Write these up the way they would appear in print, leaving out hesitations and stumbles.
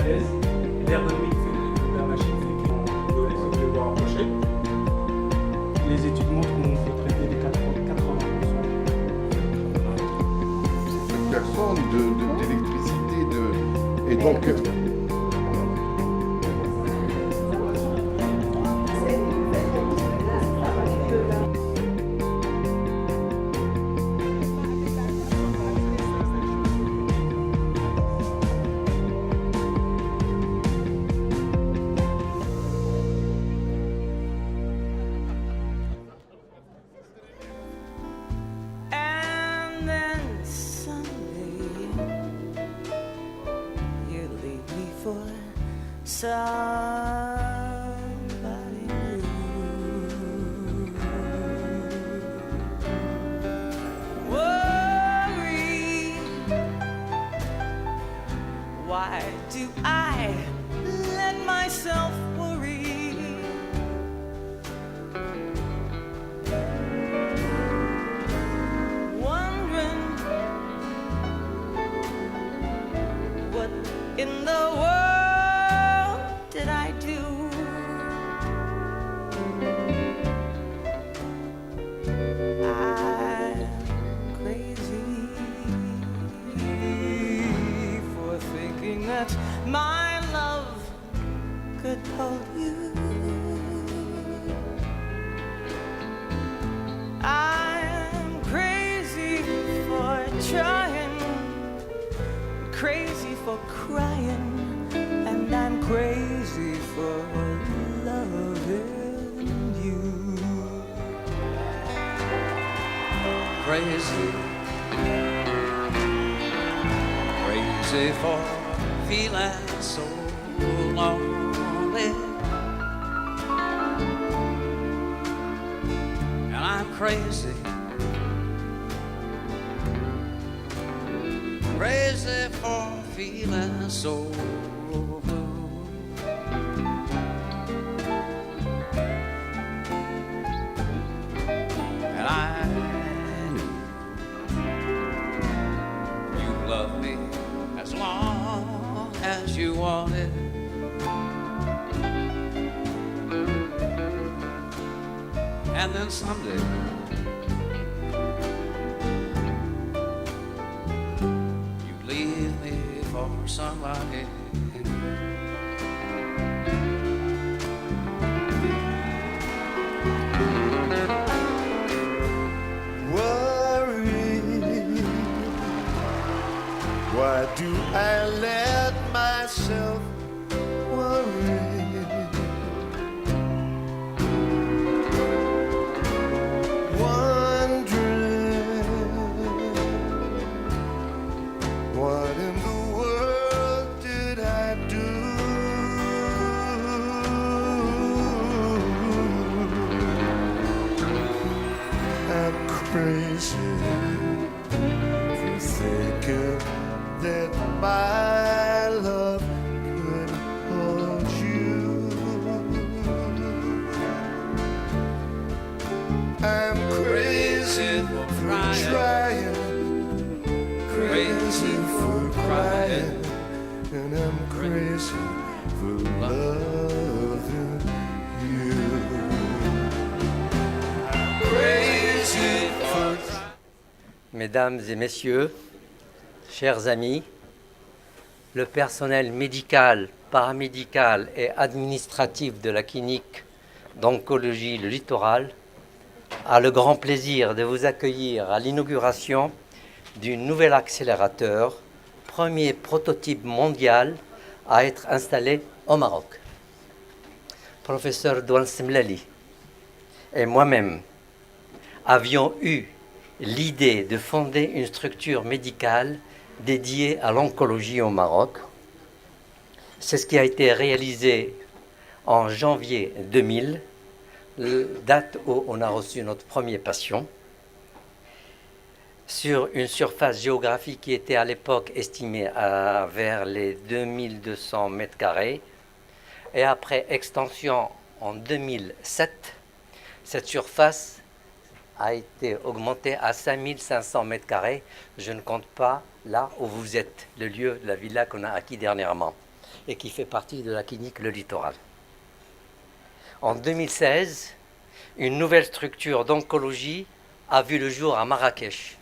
à l'aise. L'ergonomie de la machine fait qu'on peut les voir approcher. Les études montrent qu'on peut traiter les 80%. Cette personne d'électricité, et donc. Somebody new. Worry. Why do I let myself worry? Wondering what in the world did I do? I'm crazy for thinking that my love could hold you. I'm crazy for trying, crazy for crying. And I'm crazy for loving you. Crazy, crazy for feeling so lonely. And I'm crazy, crazy for feeling so blue. And I knew you loved me as long as you wanted. And then someday you'd leave me for somebody. Worry. Why do I let myself worry? Wondering what in the world did I do? I'm crazy for thinking that my love could hold you. I'm crazy for trying, crazy for crying, and I'm crazy for loving you. Crazy for. Mesdames et messieurs, chers amis, le personnel médical, paramédical et administratif de la clinique d'oncologie Le Littoral a le grand plaisir de vous accueillir à l'inauguration du nouvel accélérateur, premier prototype mondial à être installé au Maroc. Professeur Douane Semlali et moi-même avions eu l'idée de fonder une structure médicale dédiée à l'oncologie au Maroc. C'est ce qui a été réalisé en janvier 2000, date où on a reçu notre premier patient, sur une surface géographique qui était à l'époque estimée à vers les 2200 mètres carrés. Et après extension en 2007, cette surface a été augmentée à 5500 mètres carrés. Je ne compte pas là où vous êtes, le lieu, la villa qu'on a acquis dernièrement. et qui fait partie de la clinique Le Littoral. En 2016, une nouvelle structure d'oncologie a vu le jour à Marrakech,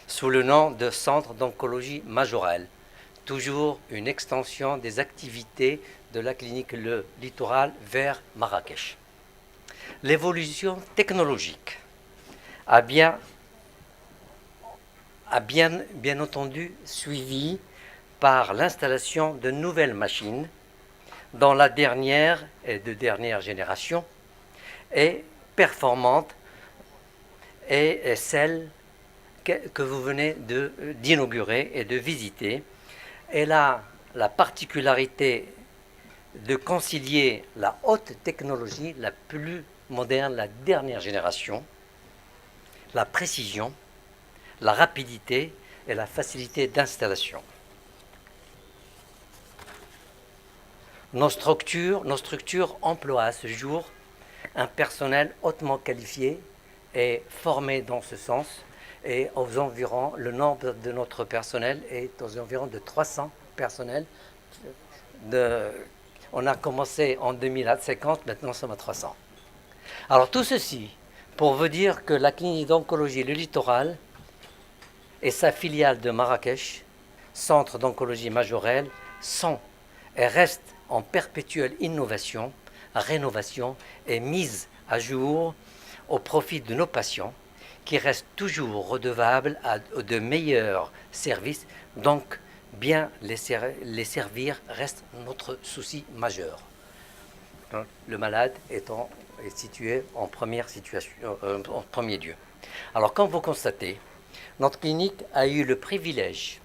sous le nom de Centre d'oncologie majorelle, toujours une extension des activités de la clinique Le Littoral vers Marrakech. L'évolution technologique a bien entendu suivi par l'installation de nouvelles machines dont la dernière et de dernière génération est performante et est celle que vous venez d'inaugurer et de visiter. Elle a la particularité de concilier la haute technologie, la plus moderne, la dernière génération, la précision, la rapidité et la facilité d'installation. Nos structures emploient à ce jour un personnel hautement qualifié et formé dans ce sens, et le nombre de notre personnel est aux environs de 300 personnels. On a commencé en 2050, maintenant nous sommes à 300. Alors tout ceci pour vous dire que la clinique d'oncologie Le Littoral et sa filiale de Marrakech, Centre d'oncologie majorelle, sont et restent en perpétuelle innovation, rénovation et mise à jour au profit de nos patients qui restent toujours redevables de meilleurs services. Donc, bien les servir reste notre souci majeur. Le malade est situé en premier lieu. Alors, comme vous constatez, notre clinique a eu le privilège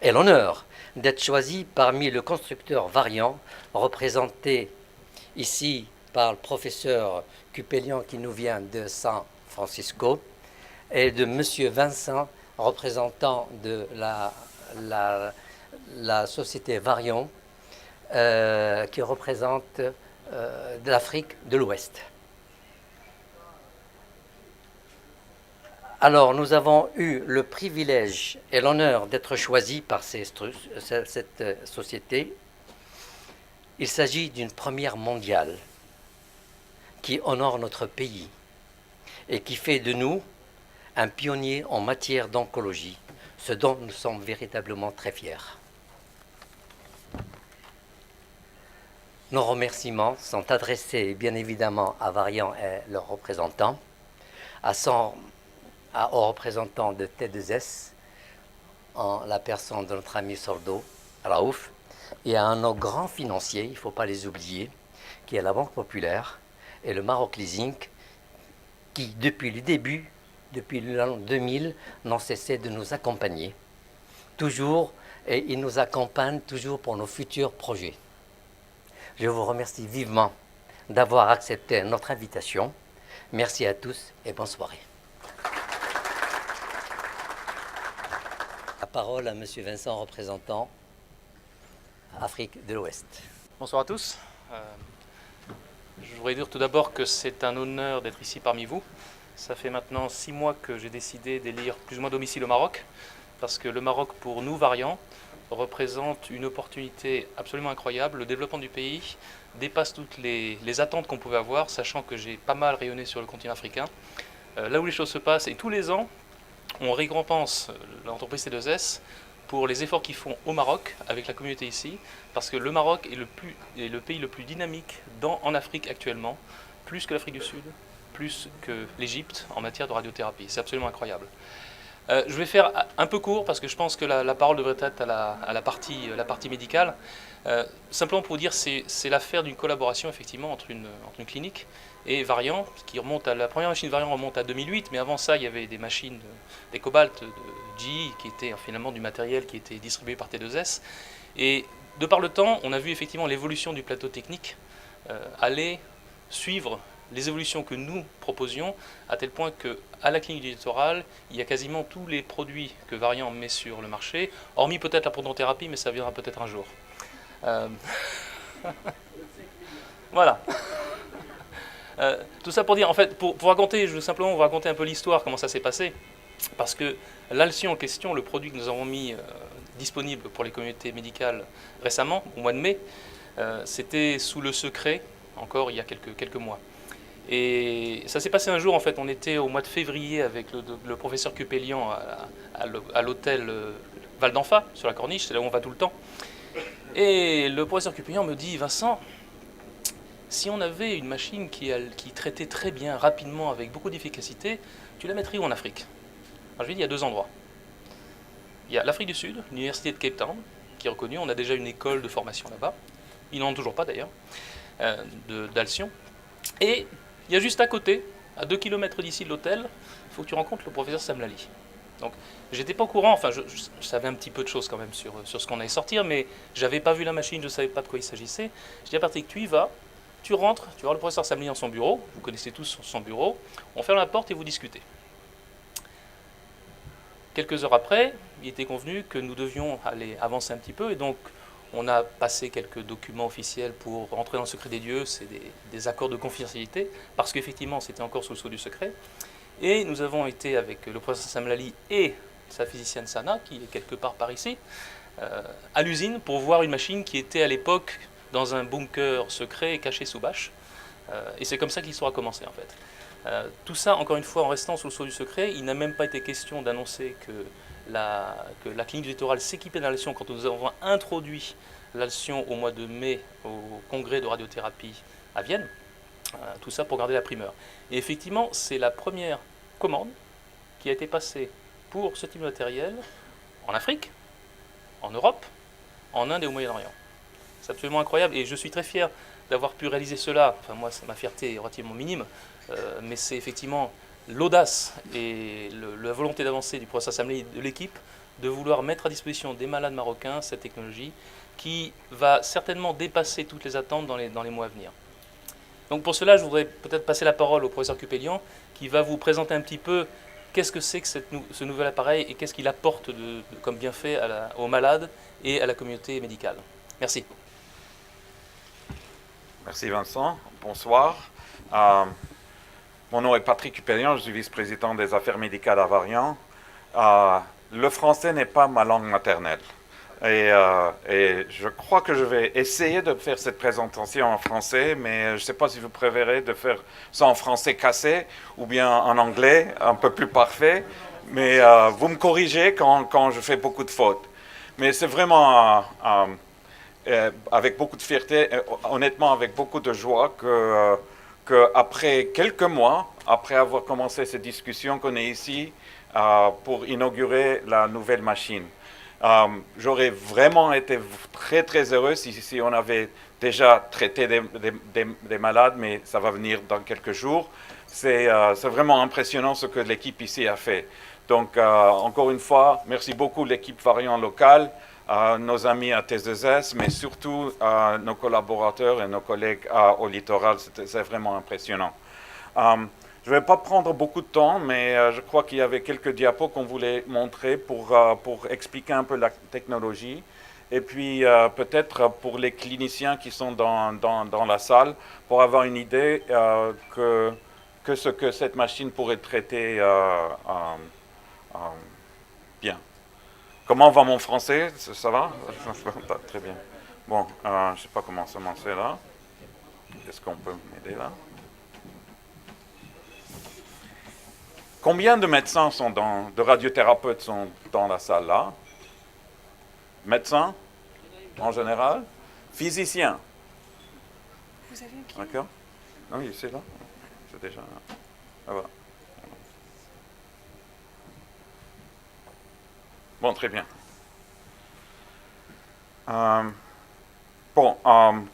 et l'honneur d'être choisie parmi le constructeur Varian, représenté ici par le professeur Cupelian qui nous vient de San Francisco, et de M. Vincent, représentant de la société Varian, qui représente de l'Afrique de l'Ouest. Alors, nous avons eu le privilège et l'honneur d'être choisis par cette société. Il s'agit d'une première mondiale qui honore notre pays et qui fait de nous un pionnier en matière d'oncologie, ce dont nous sommes véritablement très fiers. Nos remerciements sont adressés bien évidemment à Varian et leurs représentants, aux représentants de T2S, en la personne de notre ami Sordo, Raouf, et à nos grands financiers, il ne faut pas les oublier, qui est la Banque Populaire et le Maroc Leasing, qui depuis le début, depuis l'an 2000, n'ont cessé de nous accompagner, toujours, et ils nous accompagnent toujours pour nos futurs projets. Je vous remercie vivement d'avoir accepté notre invitation. Merci à tous et bonne soirée. La parole à M. Vincent, représentant Afrique de l'Ouest. Bonsoir à tous. Je voudrais dire tout d'abord que c'est un honneur d'être ici parmi vous. Ça fait maintenant 6 mois que j'ai décidé d'élire plus ou moins domicile au Maroc, parce que le Maroc, pour nous, Varian, représente une opportunité absolument incroyable. Le développement du pays dépasse toutes les attentes qu'on pouvait avoir, sachant que j'ai pas mal rayonné sur le continent africain. Là où les choses se passent, et tous les ans, on récompense l'entreprise T2S pour les efforts qu'ils font au Maroc, avec la communauté ici, parce que le Maroc est le pays le plus dynamique en Afrique actuellement, plus que l'Afrique du Sud, plus que l'Égypte en matière de radiothérapie. C'est absolument incroyable. Je vais faire un peu court parce que je pense que la parole devrait être à la partie médicale. Simplement pour vous dire, c'est l'affaire d'une collaboration effectivement entre une clinique et Varian, qui remonte la première machine Varian remonte à 2008, mais avant ça il y avait des machines, des Cobalt de GE qui étaient finalement du matériel qui était distribué par T2S. Et de par le temps, on a vu effectivement l'évolution du plateau technique aller suivre les évolutions que nous proposions, à tel point qu'à la clinique du Littoral, il y a quasiment tous les produits que Varian met sur le marché, hormis peut-être la protonthérapie, mais ça viendra peut-être un jour. Voilà. Tout ça pour dire, en fait, pour raconter, je veux simplement vous raconter un peu l'histoire, comment ça s'est passé, parce que l'Alcyon en question, le produit que nous avons mis disponible pour les communautés médicales récemment, au mois de mai, c'était sous le secret, encore il y a quelques mois. Et ça s'est passé un jour, en fait, on était au mois de février avec le professeur Cupélian à l'hôtel Val d'Enfa, sur la Corniche, c'est là où on va tout le temps. Et le professeur Cupélian me dit, Vincent, si on avait une machine qui traitait très bien, rapidement, avec beaucoup d'efficacité, tu la mettrais où en Afrique? Alors, je lui ai dit, il y a 2 endroits. Il y a l'Afrique du Sud, l'université de Cape Town, qui est reconnue, on a déjà une école de formation là-bas, ils n'en ont toujours pas d'ailleurs, d'Alcyon. Et il y a juste à côté, à 2 km d'ici de l'hôtel, il faut que tu rencontres le professeur Samlali. Donc, j'étais pas au courant, enfin, je savais un petit peu de choses quand même sur ce qu'on allait sortir, mais j'avais pas vu la machine, je savais pas de quoi il s'agissait. Je dis à Patrick, tu y vas, tu rentres, tu vas voir le professeur Samlali dans son bureau, vous connaissez tous son bureau, on ferme la porte et vous discutez. Quelques heures après, il était convenu que nous devions aller avancer un petit peu, et donc on a passé quelques documents officiels pour rentrer dans le secret des dieux, c'est des accords de confidentialité, parce qu'effectivement c'était encore sous le sceau du secret. Et nous avons été avec le professeur Samlali et sa physicienne Sana, qui est quelque part par ici, à l'usine pour voir une machine qui était à l'époque dans un bunker secret caché sous bâche. Et c'est comme ça que l'histoire a commencé en fait. Tout ça, encore une fois, en restant sous le sceau du secret, il n'a même pas été question d'annoncer que la clinique du littoral s'équipait d'un Alcyon quand nous avons introduit l'Alcyon au mois de mai au congrès de radiothérapie à Vienne. Tout ça pour garder la primeur. Et effectivement, c'est la première commande qui a été passée pour ce type de matériel en Afrique, en Europe, en Inde et au Moyen-Orient. C'est absolument incroyable et je suis très fier d'avoir pu réaliser cela. Enfin, moi, ma fierté est relativement minime, mais c'est effectivement l'audace et la volonté d'avancer du professeur Samlali de l'équipe de vouloir mettre à disposition des malades marocains cette technologie qui va certainement dépasser toutes les attentes dans les mois à venir. Donc pour cela, je voudrais peut-être passer la parole au professeur Cupélian qui va vous présenter un petit peu qu'est-ce que c'est que ce nouvel appareil et qu'est-ce qu'il apporte comme bienfait aux malades et à la communauté médicale. Merci. Merci Vincent. Bonsoir. Mon nom est Patrick Cupélian, je suis vice-président des affaires médicales à Varian. Le français n'est pas ma langue maternelle. Et je crois que je vais essayer de faire cette présentation en français, mais je ne sais pas si vous préférez de faire ça en français cassé ou bien en anglais, un peu plus parfait. Mais vous me corrigez quand je fais beaucoup de fautes. Mais c'est vraiment avec beaucoup de fierté, honnêtement avec beaucoup de joie que après quelques mois, après avoir commencé cette discussion qu'on est ici pour inaugurer la nouvelle machine. J'aurais vraiment été très très heureux si on avait déjà traité des malades, mais ça va venir dans quelques jours. C'est vraiment impressionnant ce que l'équipe ici a fait. Donc encore une fois, merci beaucoup l'équipe Varian locale, nos amis à T2S, mais surtout nos collaborateurs et nos collègues au littoral. C'est vraiment impressionnant. Je ne vais pas prendre beaucoup de temps, mais je crois qu'il y avait quelques diapos qu'on voulait montrer pour expliquer un peu la technologie. Et puis peut-être pour les cliniciens qui sont dans la salle, pour avoir une idée que ce que cette machine pourrait traiter bien. Comment va mon français? Ça va? Très bien. Bon, je ne sais pas comment commencer là. Est-ce qu'on peut m'aider là? Combien de médecins de radiothérapeutes sont dans la salle là? Médecins en général? Physiciens? Vous avez un D'accord? Oui, c'est là. C'est déjà. Ah, voilà. Bon, très bien.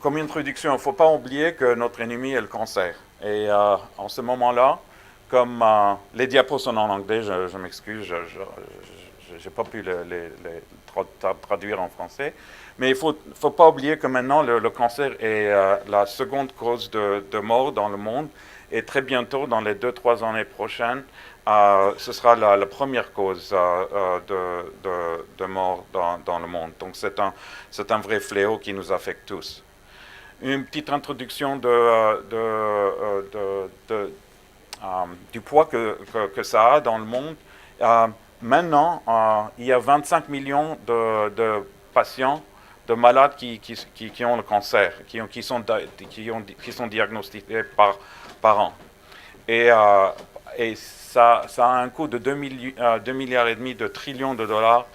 Comme introduction, il ne faut pas oublier que notre ennemi est le cancer. Et en ce moment-là, comme les diapos sont en anglais, je m'excuse, je n'ai pas pu les traduire en français. Mais il ne faut pas oublier que maintenant, le cancer est la seconde cause de mort dans le monde. Et très bientôt, dans les 2-3 années prochaines, ce sera la première cause de mort dans le monde. Donc c'est un vrai fléau qui nous affecte tous. Une petite introduction du poids que ça a dans le monde. maintenant, il y a 25 millions de patients, de malades qui ont le cancer, qui sont diagnostiqués par an. Et ça a un coût de 2,5 milliards de trillions de dollars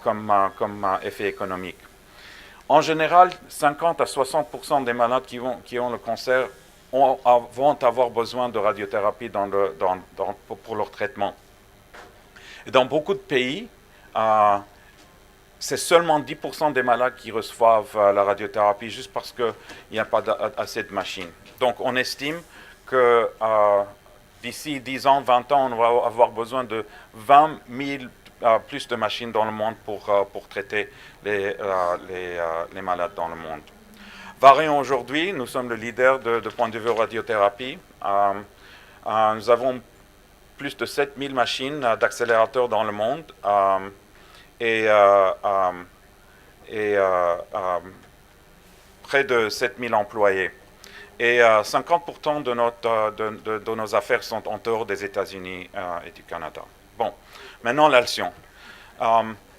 comme effet économique. En général, 50 à 60% des malades qui ont le cancer vont avoir besoin de radiothérapie pour leur traitement. Et dans beaucoup de pays, c'est seulement 10% des malades qui reçoivent la radiothérapie juste parce qu'il n'y a pas assez de machines. Donc on estime que d'ici 10 ans, 20 ans, on va avoir besoin de 20 000 plus de machines dans le monde pour traiter les malades dans le monde. Varian aujourd'hui, nous sommes le leader de point de vue radiothérapie. Nous avons plus de 7000 machines d'accélérateurs dans le monde et près de 7000 employés. Et 50% de nos affaires sont en dehors des États-Unis et du Canada. Bon, maintenant l'Alcyon.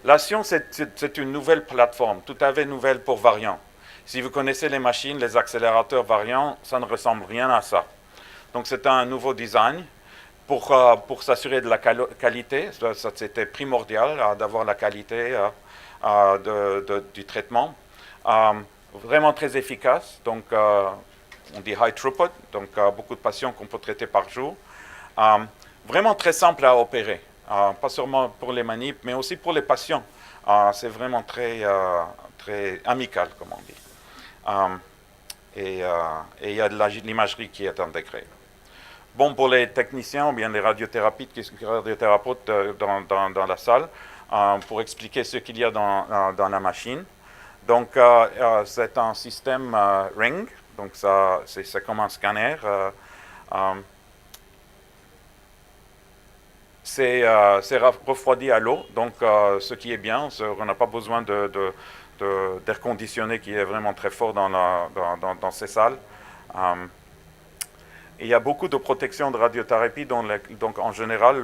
L'Alcyon, c'est une nouvelle plateforme, tout à fait nouvelle pour Varian. Si vous connaissez les machines, les accélérateurs Varian, ça ne ressemble rien à ça. Donc c'est un nouveau design pour s'assurer de la qualité. C'était primordial d'avoir la qualité du traitement. Vraiment très efficace, donc on dit high throughput, donc beaucoup de patients qu'on peut traiter par jour. Vraiment très simple à opérer, pas seulement pour les manips, mais aussi pour les patients. C'est vraiment très amical, comme on dit. Et il y a de l'imagerie qui est intégrée. Bon, pour les techniciens ou bien les radiothérapeutes dans la salle, pour expliquer ce qu'il y a dans la machine. Donc, c'est un système Ring, donc c'est comme un scanner. C'est refroidi à l'eau, donc ce qui est bien, on n'a pas besoin d'air conditionné qui est vraiment très fort dans ces salles. Il y a beaucoup de protection de radiothérapie, donc en général,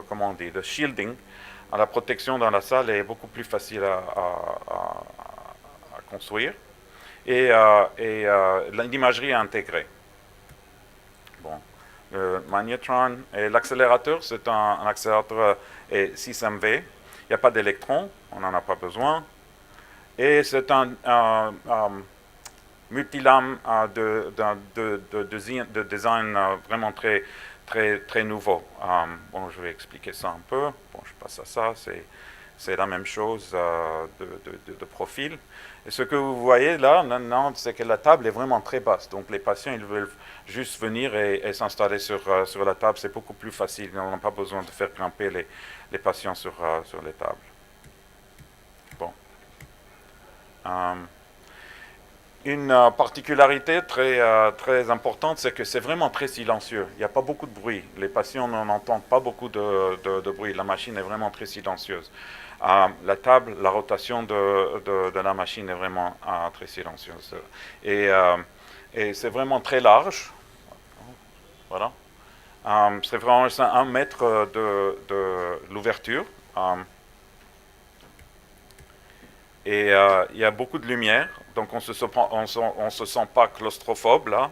comment on dit, le shielding, la protection dans la salle est beaucoup plus facile à construire. Et l'imagerie est intégrée. Bon. Le magnetron et l'accélérateur, c'est un accélérateur 6MV. Il n'y a pas d'électrons, on n'en a pas besoin. Et c'est un multilame de design vraiment très nouveau. Bon, je vais expliquer ça un peu. Bon, je passe à ça. C'est la même chose de profil. Et ce que vous voyez là, maintenant, c'est que la table est vraiment très basse. Donc les patients, ils veulent juste venir et s'installer sur la table. C'est beaucoup plus facile. On n'a pas besoin de faire grimper les patients sur les tables. Bon. Une particularité très importante, c'est que c'est vraiment très silencieux. Il n'y a pas beaucoup de bruit. Les patients n'entendent pas beaucoup de bruit. La machine est vraiment très silencieuse. La table, la rotation de la machine est vraiment très silencieuse. Et c'est vraiment très large. Voilà. C'est vraiment 1 mètre de l'ouverture. Et il y a beaucoup de lumière, donc on se sent pas claustrophobe là.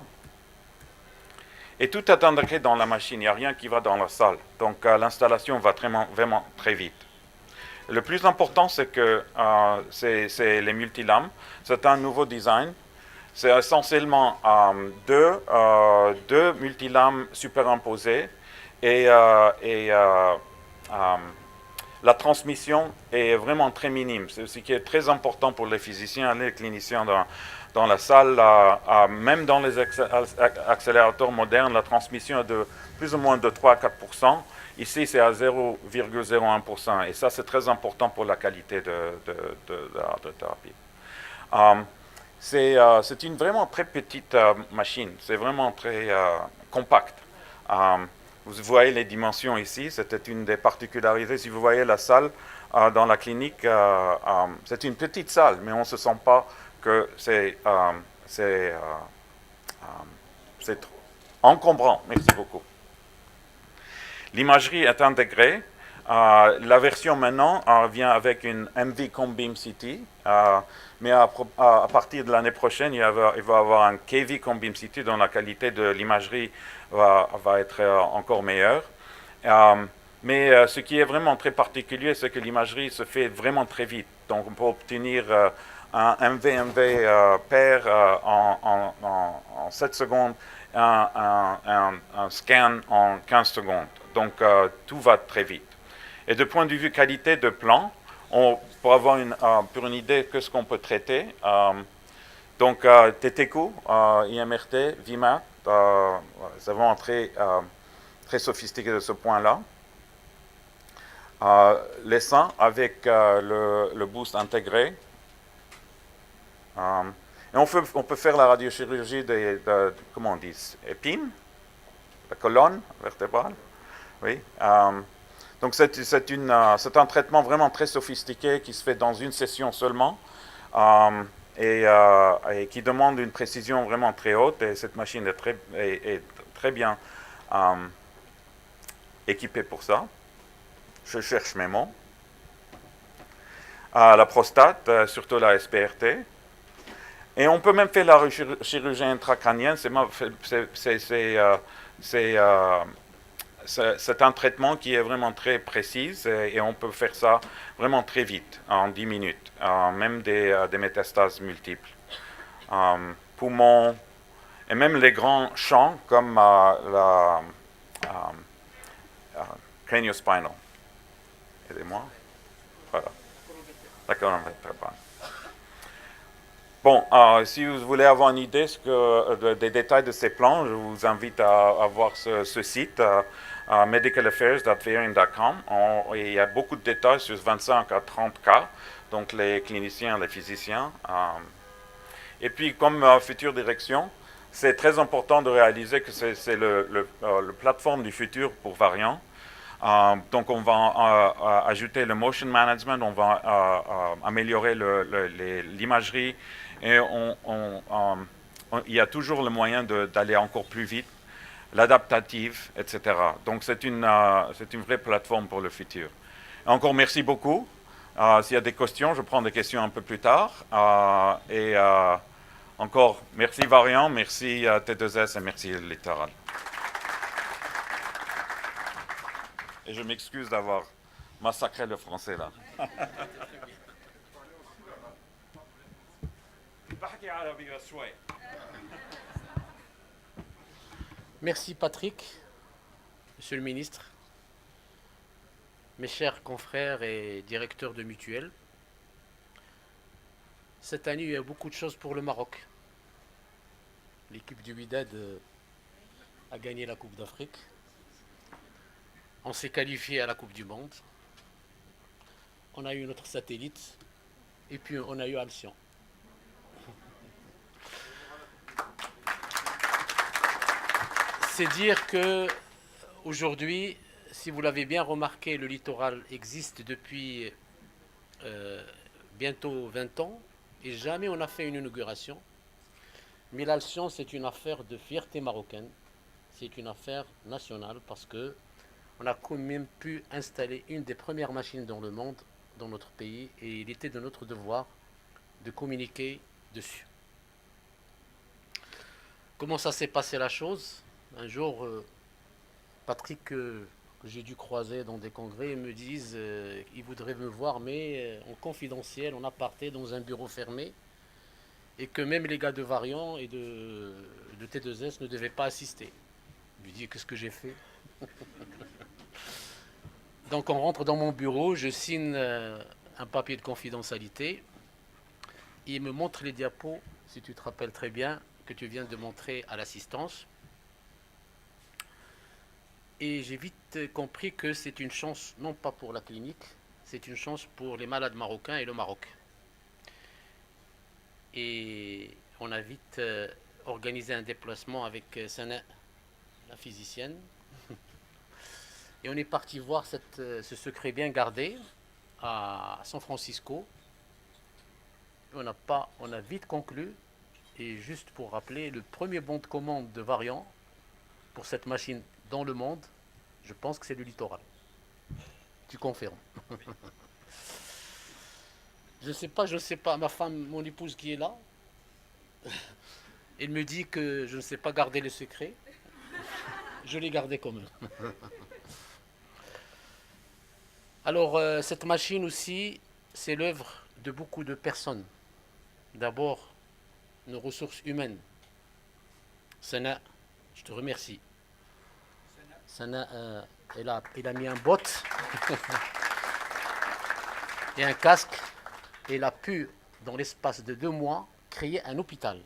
Et tout est intégré dans la machine, il n'y a rien qui va dans la salle. Donc l'installation va vraiment très vite. Le plus important, c'est que c'est les multilames. C'est un nouveau design. C'est essentiellement deux multilames superimposés et la transmission est vraiment très minime. C'est ce qui est très important pour les physiciens, les cliniciens dans la salle. Même dans les accélérateurs modernes, la transmission est de plus ou moins de 3 à 4%. Ici, c'est à 0,01%. Et ça, c'est très important pour la qualité de la radiothérapie. C'est une vraiment très petite machine. C'est vraiment très compact. Vous voyez les dimensions ici. C'était une des particularités. Si vous voyez la salle dans la clinique, c'est une petite salle, mais on ne se sent pas que c'est encombrant. Merci beaucoup. L'imagerie est intégrée. La version maintenant vient avec une MV Combeam City, mais à partir de l'année prochaine, il va y avoir un KV Combeam City dont la qualité de l'imagerie va être encore meilleure. Mais ce qui est vraiment très particulier, c'est que l'imagerie se fait vraiment très vite. Donc on peut obtenir un MV pair en 7 secondes, un scan en 15 secondes. Donc tout va très vite. Et de point de vue qualité de plan, pour avoir pour une idée de ce qu'on peut traiter, donc TTQ, IMRT, VMAT, c'est vraiment très sophistiqué de ce point-là. Les seins avec le boost intégré. Et on peut faire la radiochirurgie comment on dit, épine, la colonne vertébrale. Oui. Donc c'est un traitement vraiment très sophistiqué qui se fait dans une session seulement et qui demande une précision vraiment très haute. Et cette machine est très bien équipée pour ça. Je cherche mes mots. La prostate, surtout la SPRT. Et on peut même faire la chirurgie intracrânienne. C'est un traitement qui est vraiment très précis et on peut faire ça vraiment très vite, en 10 minutes, même des métastases multiples. Poumons, et même les grands champs comme la crânio-spinal. Aidez-moi. Voilà. D'accord, on va être préparé. Bon, si vous voulez avoir une idée des détails de ces plans, je vous invite à voir ce site, medicalaffairs.varian.com. Il y a beaucoup de détails sur 25 à 30 cas, donc les cliniciens, les physiciens. Et puis, comme future direction, c'est très important de réaliser que c'est le plateforme du futur pour Varian. Donc, on va ajouter le motion management, on va améliorer l'imagerie et il y a toujours le moyen d'aller encore plus vite, l'adaptative, etc. Donc, c'est une vraie plateforme pour le futur. Et encore merci beaucoup. S'il y a des questions, je prends des questions un peu plus tard. Encore merci Varian, merci T2S et merci Littoral. Et je m'excuse d'avoir massacré le français là. Merci Patrick, Monsieur le Ministre, mes chers confrères et directeurs de mutuelles. Cette année, il y a beaucoup de choses pour le Maroc. L'équipe du Wydad a gagné la Coupe d'Afrique. On s'est qualifié à la Coupe du Monde. On a eu notre satellite. Et puis on a eu Alcyon. C'est dire que aujourd'hui, si vous l'avez bien remarqué, le littoral existe depuis bientôt 20 ans. Et jamais on a fait une inauguration. Mais l'Alcyon, c'est une affaire de fierté marocaine. C'est une affaire nationale parce que on a quand même pu installer une des premières machines dans le monde, dans notre pays, et il était de notre devoir de communiquer dessus. Comment ça s'est passé la chose? Un jour, Patrick, que j'ai dû croiser dans des congrès, me disent il voudrait me voir, mais en confidentiel, en aparté, dans un bureau fermé, et que même les gars de Varian et de T2S ne devaient pas assister. Je lui dis qu'est-ce que j'ai fait? Donc on rentre dans mon bureau, je signe un papier de confidentialité. Il me montre les diapos, si tu te rappelles très bien, que tu viens de montrer à l'assistance. Et j'ai vite compris que c'est une chance, non pas pour la clinique, c'est une chance pour les malades marocains et le Maroc. Et on a vite organisé un déplacement avec Sana, la physicienne. Et on est parti voir ce secret bien gardé à San Francisco. On a vite conclu. Et juste pour rappeler, le premier bon de commande de Varian pour cette machine dans le monde, je pense que c'est le littoral. Tu confirmes. Je ne sais pas, ma femme, mon épouse qui est là, elle me dit que je ne sais pas garder le secret. Je l'ai gardé quand même. Alors, cette machine aussi, c'est l'œuvre de beaucoup de personnes. D'abord, nos ressources humaines. Sana, je te remercie. Sana, elle a mis un bot et un casque. Et elle a pu, dans l'espace de 2 mois, créer un hôpital.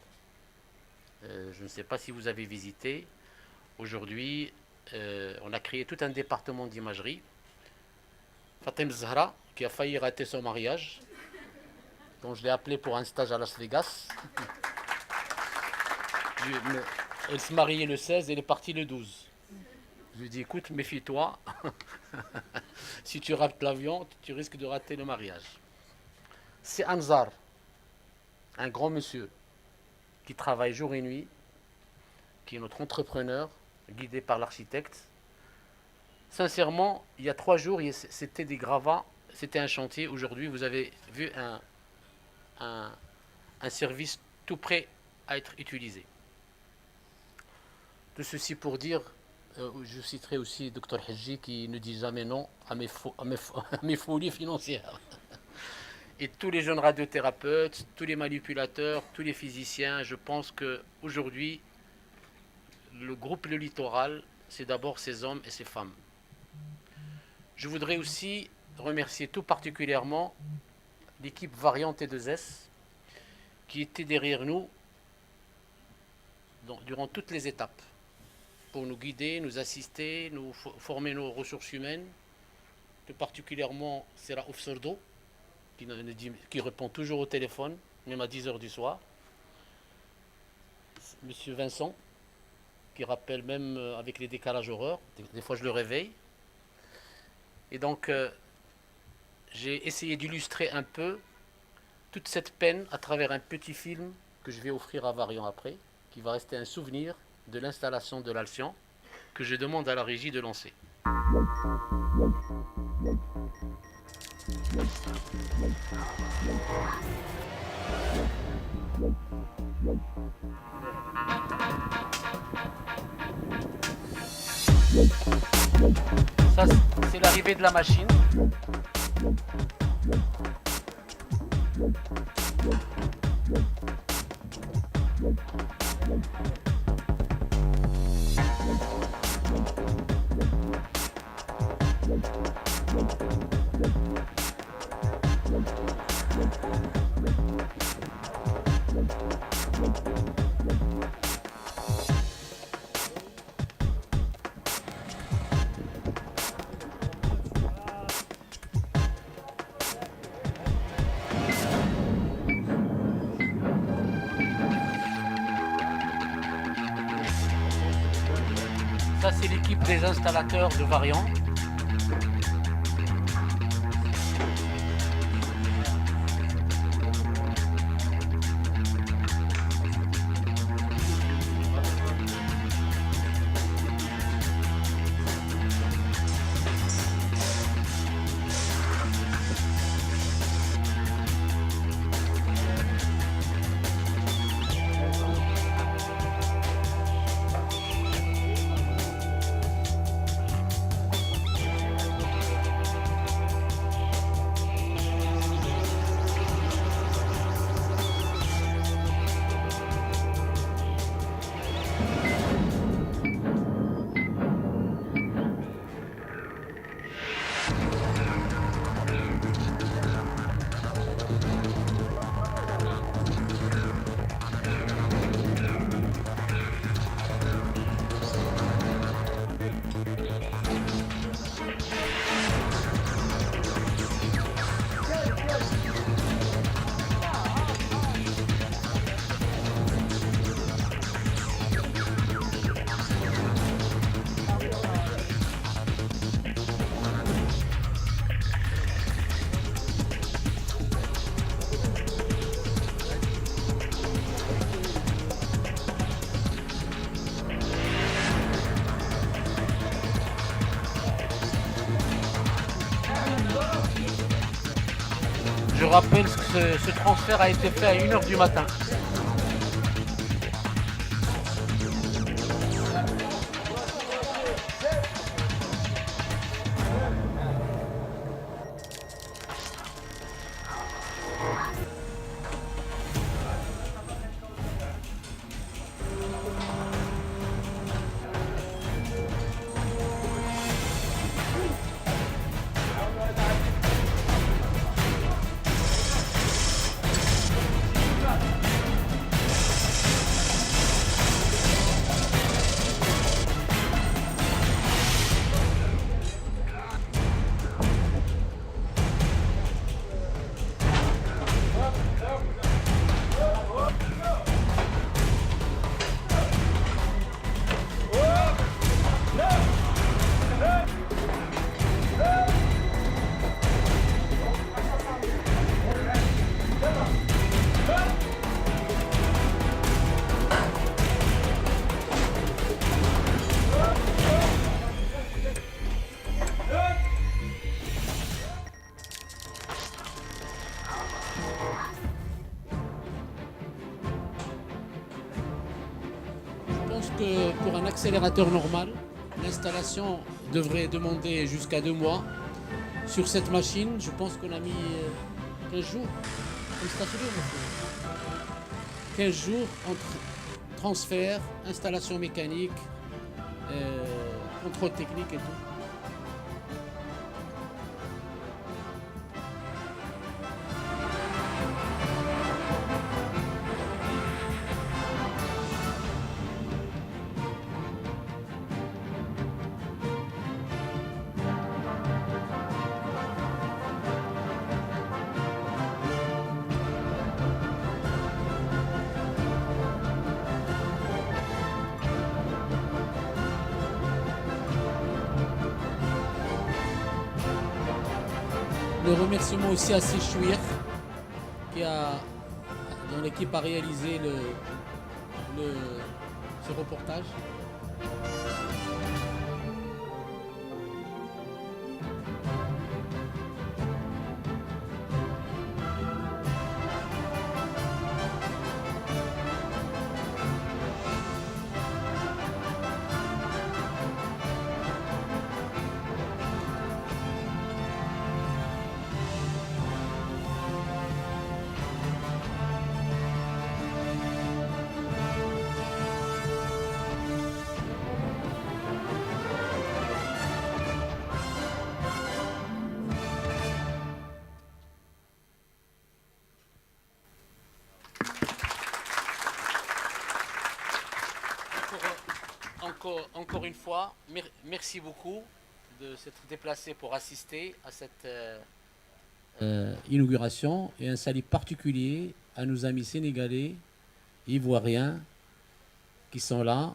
Je ne sais pas si vous avez visité. Aujourd'hui, on a créé tout un département d'imagerie. Fatem Zahra, qui a failli rater son mariage, dont je l'ai appelé pour un stage à Las Vegas. Elle se mariait le 16 et elle est partie le 12. Je lui ai dit, écoute, méfie-toi. Si tu rates l'avion, tu risques de rater le mariage. C'est Anzar, un grand monsieur qui travaille jour et nuit, qui est notre entrepreneur, guidé par l'architecte. Sincèrement, il y a 3 jours, c'était des gravats, c'était un chantier. Aujourd'hui, vous avez vu un service tout prêt à être utilisé. Tout ceci pour dire, je citerai aussi Dr Hadji qui ne dit jamais non à mes folies financières. Et tous les jeunes radiothérapeutes, tous les manipulateurs, tous les physiciens, je pense qu'aujourd'hui, le groupe Le Littoral, c'est d'abord ces hommes et ces femmes. Je voudrais aussi remercier tout particulièrement l'équipe Variant T2S qui était derrière nous durant toutes les étapes pour nous guider, nous assister, nous former nos ressources humaines, tout particulièrement Sera Oufsordo, qui répond toujours au téléphone, même à 10h du soir. Monsieur Vincent, qui rappelle même avec les décalages horaires, des fois je le réveille. Et donc, j'ai essayé d'illustrer un peu toute cette peine à travers un petit film que je vais offrir à Variant après, qui va rester un souvenir de l'installation de l'Alcyon, que je demande à la régie de lancer. Ça, c'est l'arrivée de la machine. Ça, c'est l'équipe des installateurs de Variant. rappelle que ce transfert a été fait à 1h du matin. Je pense que pour un accélérateur normal, l'installation devrait demander jusqu'à 2 mois. Sur cette machine, je pense qu'on a mis 15 jours. 15 jours entre transfert, installation mécanique, contrôle technique et tout. Le remerciement aussi à Séchouir, dont l'équipe a réalisé ce reportage. Encore une fois, merci beaucoup de s'être déplacé pour assister à cette inauguration, et un salut particulier à nos amis sénégalais, ivoiriens qui sont là.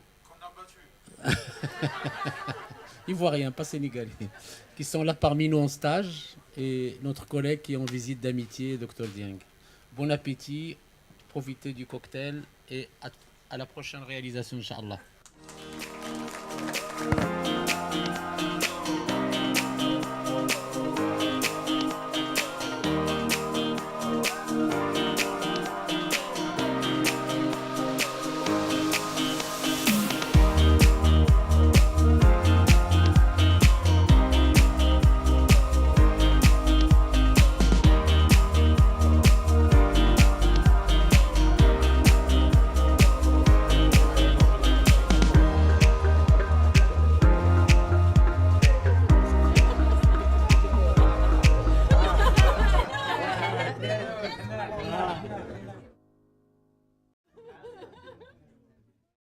Ivoiriens, pas sénégalais, qui sont là parmi nous en stage, et notre collègue qui est en visite d'amitié, Dr Dieng. Bon appétit, profitez du cocktail et à la prochaine réalisation, Inch'Allah.